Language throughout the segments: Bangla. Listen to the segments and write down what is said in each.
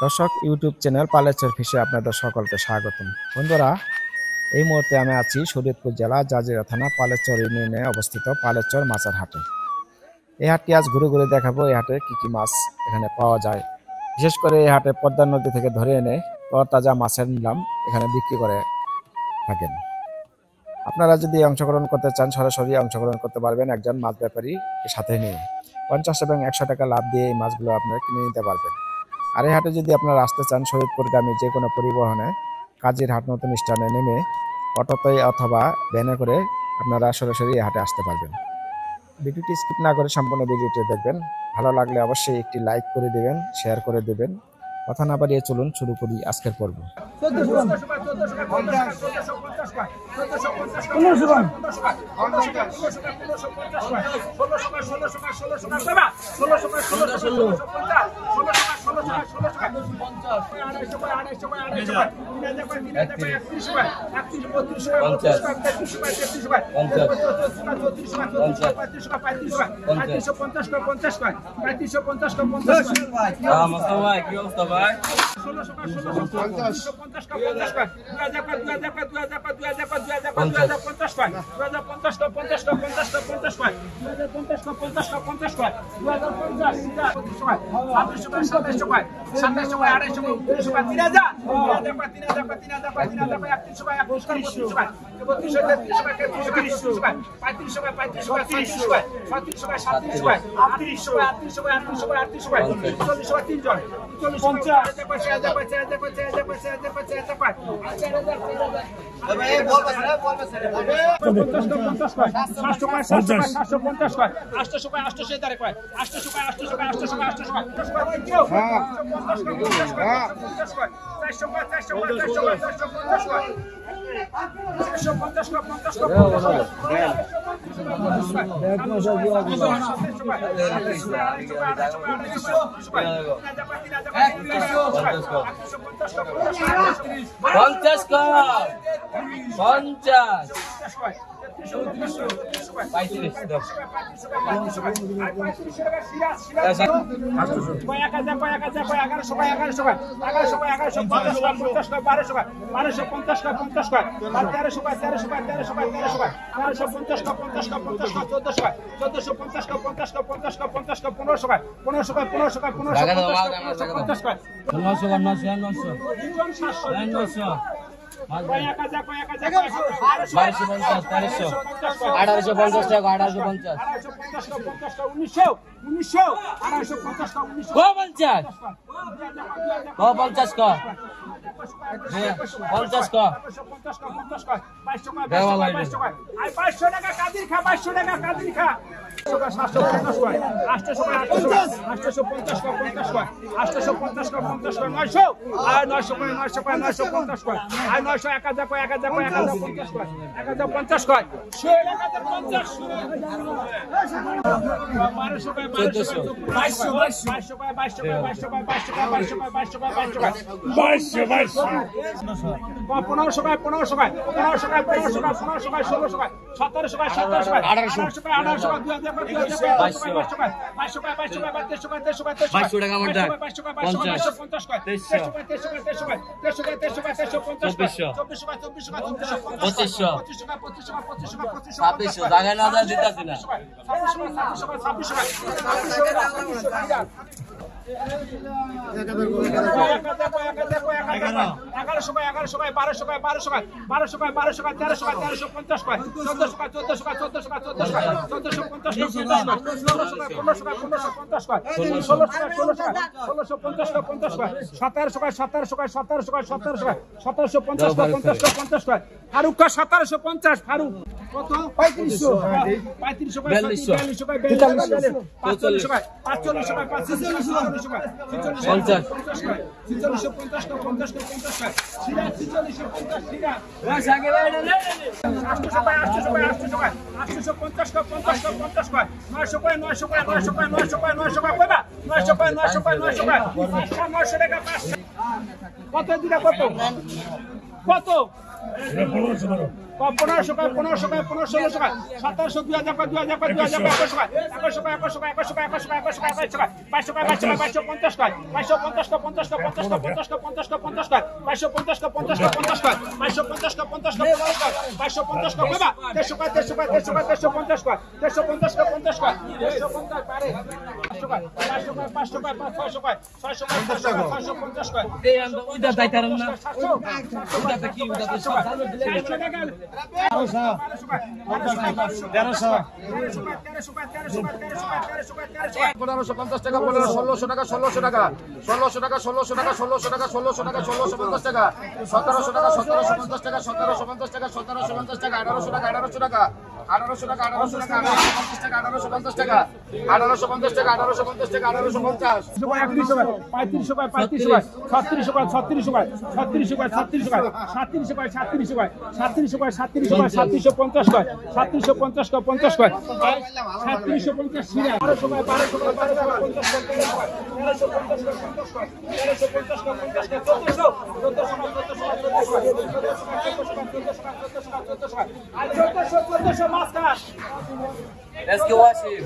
দর্শক ইউটিউব চ্যানেল পালেচর ফিশে আপনাদের সকলকে স্বাগতম। বন্ধুরা, এই মুহূর্তে আমি আছি শরীয়তপুর জেলা জাজিরা থানা পালেচর ইউনিয়নে অবস্থিত পালেচর মাছের হাটে। এই হাটটি আজ ঘুরে ঘুরে দেখাবো এই হাটে কি কি মাছ এখানে পাওয়া যায়। বিশেষ করে এই হাটে পদ্মা নদী থেকে ধরে এনে তরতাজা মাছের নিলাম এখানে বিক্রি করে থাকেন। আপনারা যদি অংশগ্রহণ করতে চান সরাসরি অংশগ্রহণ করতে পারবেন একজন মাছ ব্যাপারী সাথে নিয়ে 50 এবং 100 টাকা লাভ দিয়ে এই মাছগুলো আপনারা কিনে নিতে পারবেন। আর এই হাটে যদি আপনারা আসতে চান শরীয়তপুরগামী যে কোনো পরিবহনে কাজীর হাট নতুন স্ট্যান্ডে নেমে অটোতে অথবা ভ্যানে করে আপনারা সরাসরি এই হাটে আসতে পারবেন। ভিডিওটি স্কিপ না করে সম্পূর্ণ ভিডিওটি দেখবেন। ভালো লাগলে অবশ্যই একটি লাইক করে দেবেন, শেয়ার করে দেবেন। কথা না বাড়িয়ে চলুন শুরু করি আজকের পর্ব। ফারুক 1750 ফারুক কত 3500 4200 4500 কত দিটা কত কত 1500 1500 1500 1700 2000 Let's go watch him.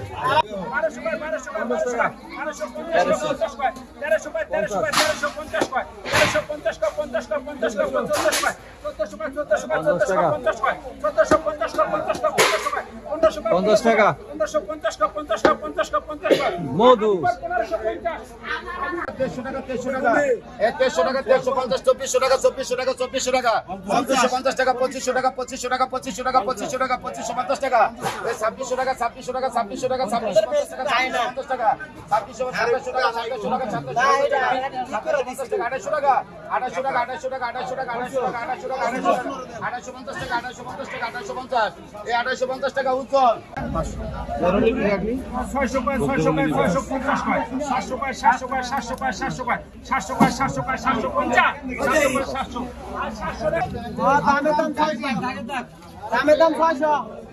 মধু 1300 টাকা 1300 টাকা 2400 টাকা 2400 টাকা 2400 টাকা 2450 টাকা 2500 টাকা 2500 টাকা 2500 টাকা 2500 টাকা 2550 টাকা 2600 টাকা 2600 টাকা 2600 টাকা 2650 টাকা 2650 টাকা 2700 টাকা 2700 টাকা 2700 টাকা 2800 টাকা 2800 টাকা 2800 টাকা 2800 টাকা 2800 টাকা 2850 টাকা 2850 টাকা 2850 এই 2850 টাকা উজ্জ্বল 600 দামের দাম 600 1600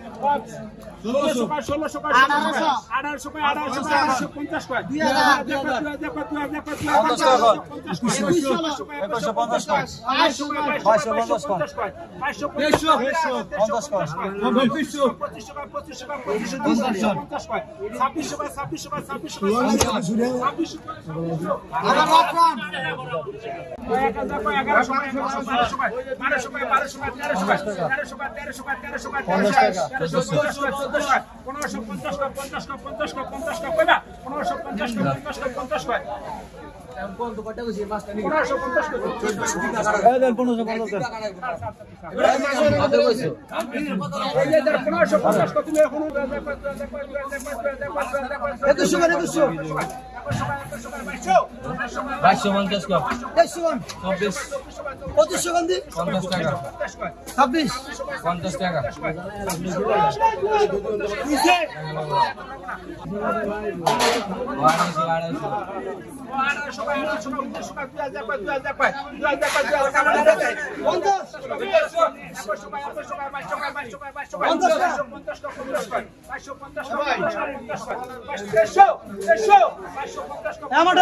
আমার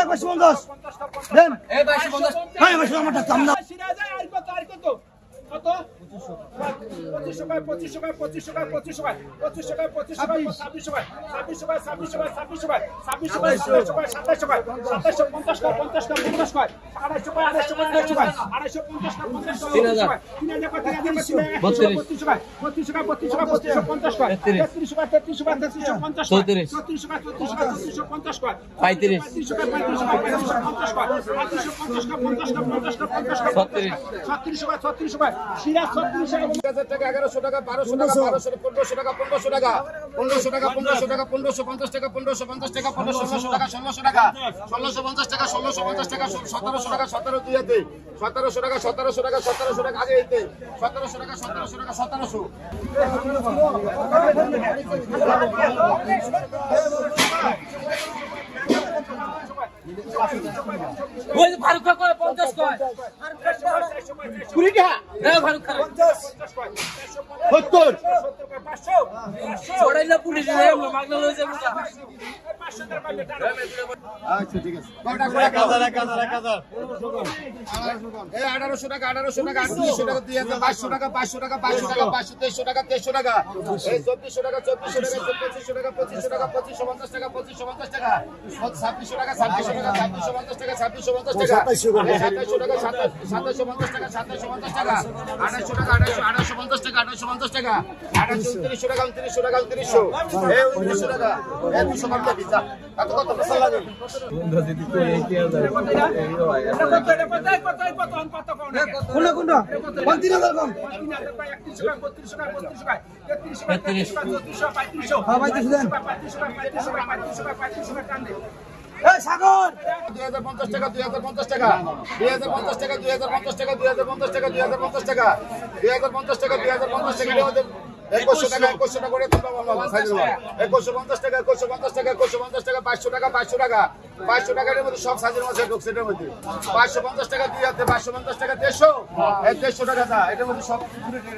কত 2500 টাকা 2500 টাকা 2500 টাকা 2500 টাকা 2500 টাকা 2500 টাকা 2600 টাকা 2600 টাকা 2600 টাকা 2600 টাকা 2700 টাকা 2700 টাকা 2750 টাকা 50 টাকা 50 টাকা 250 টাকা 250 টাকা 250 টাকা 50 টাকা 3000 টাকা 32 টাকা 32 টাকা 32 টাকা 3250 টাকা 33 টাকা 33 টাকা 3350 টাকা 34 টাকা 34 টাকা 3450 টাকা 35 টাকা 35 টাকা 3550 টাকা 3550 টাকা 50 টাকা 50 টাকা 50 টাকা 36 টাকা 36 টাকা সিরাজ 36 টাকা 1100 টাকা 1200 টাকা 1200 টাকা 1500 টাকা 1500 টাকা 1500 টাকা 1550 টাকা 1550 টাকা 1600 টাকা 1600 টাকা 1650 টাকা 1650 টাকা 1700 টাকা 17 দুই হাতে 1700 টাকা 1700 টাকা 1700 টাকা আগে দিতে 1700 টাকা 1700 টাকা 1700 ওই ফারুক কয় 50 কয় 20 টাকা ফারুক কয় 70 ছড়াইলা পুলিশ আমরা মাগনা লয়ে যাব আচ্ছা ঠিক আছে 1000 এই 1800 টাকা 1800 টাকা 2200 টাকা 500 টাকা 500 টাকা 500 টাকা 2300 টাকা এই 2400 টাকা 2400 টাকা 2500 টাকা 2550 টাকা 2550 টাকা 2600 টাকা 2600 টাকা 2650 টাকা 2650 টাকা 2700 টাকা 2750 টাকা 2750 টাকা 2800 টাকা 2850 টাকা 2850 টাকা 2900 টাকা 2900 টাকা 2900 এই 2900 টাকা এই 200 টাকা দিছা কত কত মশলা লাগে সাগর 2050 টাকা 2050 টাকা 2050 টাকা 2050 টাকা 2050 টাকা 2050 টাকা 2050 টাকা 2050 টাকা 2100 টাকা 2100 টাকা করে তোমরা বাবা সাইজ দাও 2150 টাকা 2150 টাকা 2150 টাকা 500 টাকা 500 টাকা 500 টাকার মধ্যে সব সাইজের মধ্যে বক্সের মধ্যে 550 টাকা দিয়ে আছে 550 টাকা 150 এই 150 টাকা দা এটার মধ্যে সব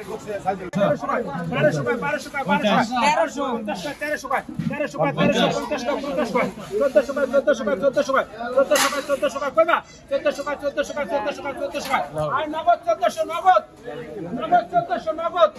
বক্সের সাইজ 1200 টাকা 1200 টাকা 1300 টাকা 1350 টাকা 1400 টাকা 1400 টাকা 1400 টাকা 1400 টাকা 1400 টাকা 1400 টাকা কইবা 1400 টাকা 1400 টাকা 1400 টাকা 1400 টাকা আর নগদ 1400 নগদ 1400 নগদ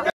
8